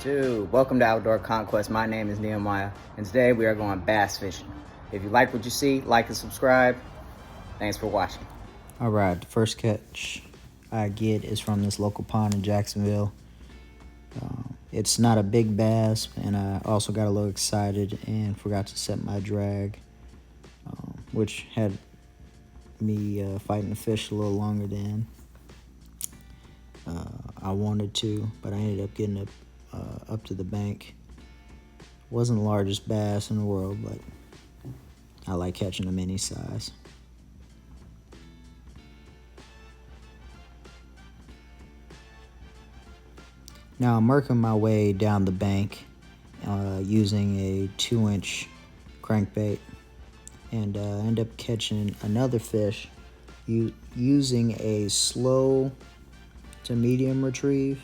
Dude, welcome to Outdoor Conquest. My name is Nehemiah, and today we are going bass fishing. If you like what you see, like and subscribe. Thanks for watching. All right, the first catch I get is from this local pond in Jacksonville. It's not a big bass, and I also got a little excited and forgot to set my drag, which had me fighting the fish a little longer than I wanted to, but I ended up getting up to the bank. Wasn't the largest bass in the world, but I like catching them any size. Now I'm working my way down the bank using a 2-inch crankbait, and end up catching another fish using a slow to medium retrieve.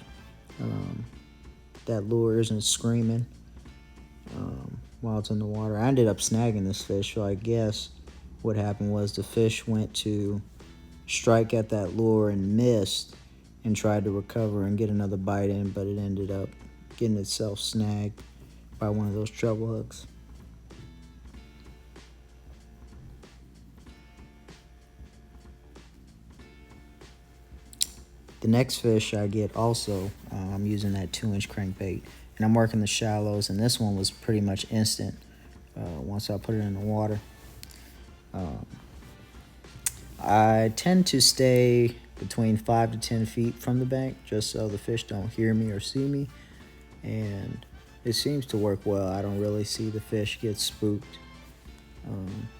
That lure isn't screaming while it's in the water. I ended up snagging this fish, so I guess what happened was the fish went to strike at that lure and missed and tried to recover and get another bite in, but it ended up getting itself snagged by one of those treble hooks. The next fish I get also, I'm using that 2-inch crankbait, and I'm working the shallows, and this one was pretty much instant once I put it in the water. I tend to stay between 5 to 10 feet from the bank just so the fish don't hear me or see me, and it seems to work well. I don't really see the fish get spooked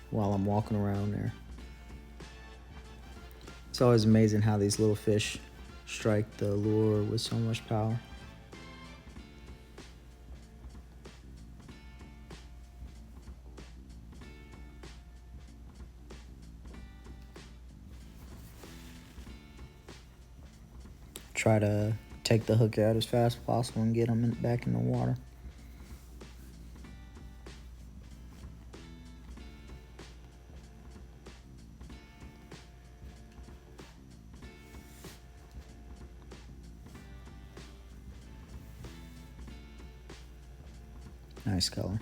while I'm walking around there. It's always amazing how these little fish strike the lure with so much power. Try to take the hook out as fast as possible and get them back in the water. Nice color.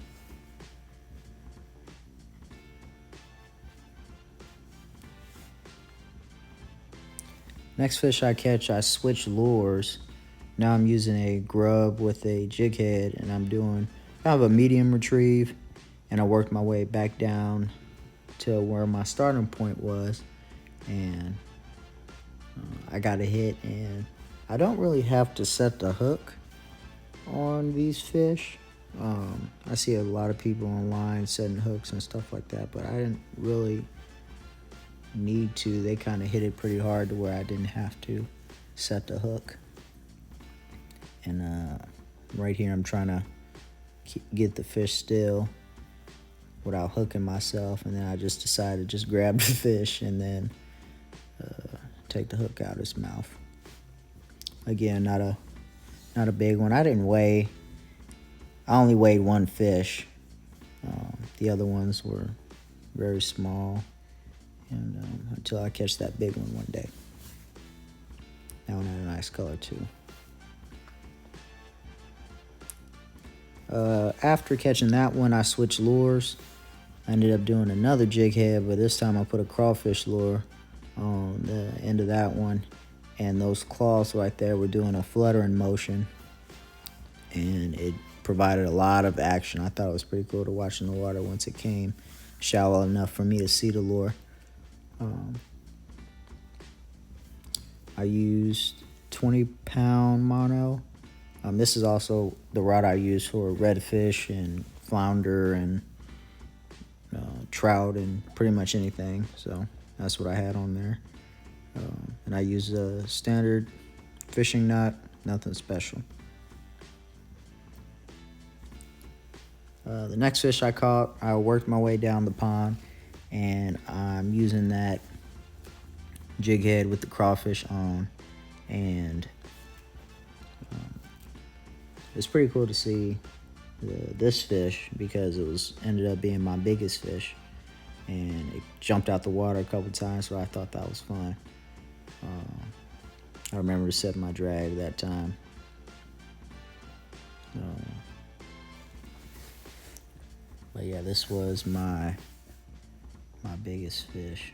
Next fish I catch, I switch lures. Now I'm using a grub with a jig head, and I'm doing kind of a medium retrieve, and I worked my way back down to where my starting point was, and I got a hit. And I don't really have to set the hook on these fish. I see a lot of people online setting hooks and stuff like that, but I didn't really need to. They kind of hit it pretty hard to where I didn't have to set the hook. And right here I'm trying to get the fish still without hooking myself, and then I just decided to just grab the fish and then take the hook out of his mouth. Again, not a big one. I only weighed one fish. The other ones were very small, and until I catch that big one day. That one had a nice color too. After catching that one, I switched lures. I ended up doing another jig head, but this time I put a crawfish lure on the end of that one, and those claws right there were doing a fluttering motion, and it provided a lot of action. I thought it was pretty cool to watch in the water once it came shallow enough for me to see the lure. I used 20-pound mono. This is also the rod I use for redfish and flounder and trout and pretty much anything. So that's what I had on there. And I used a standard fishing knot, nothing special. The next fish I caught, I worked my way down the pond, and I'm using that jig head with the crawfish on, and it's pretty cool to see this fish because it ended up being my biggest fish, and it jumped out the water a couple times, so I thought that was fun. I remember to set my drag that time. But yeah, this was my biggest fish.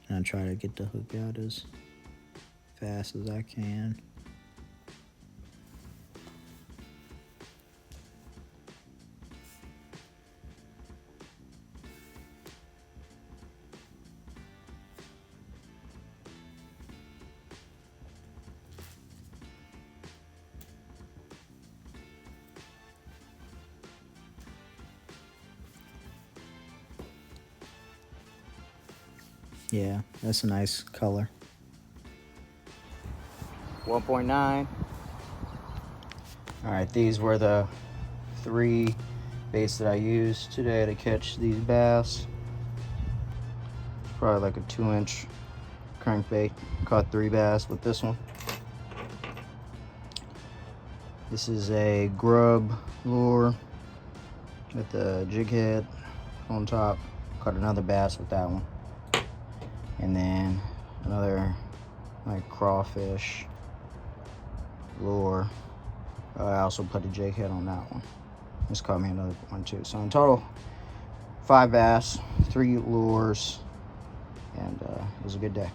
And I try to get the hook out as fast as I can. Yeah, that's a nice color. 1.9. All right, these were the 3 baits that I used today to catch these bass. Probably like a 2-inch crankbait. Caught 3 bass with this one. This is a grub lure with the jig head on top. Caught another bass with that one. And then another like crawfish lure. I also put a jig head on that one. Just caught me another one too. So in total, 5 bass, 3 lures, and it was a good day.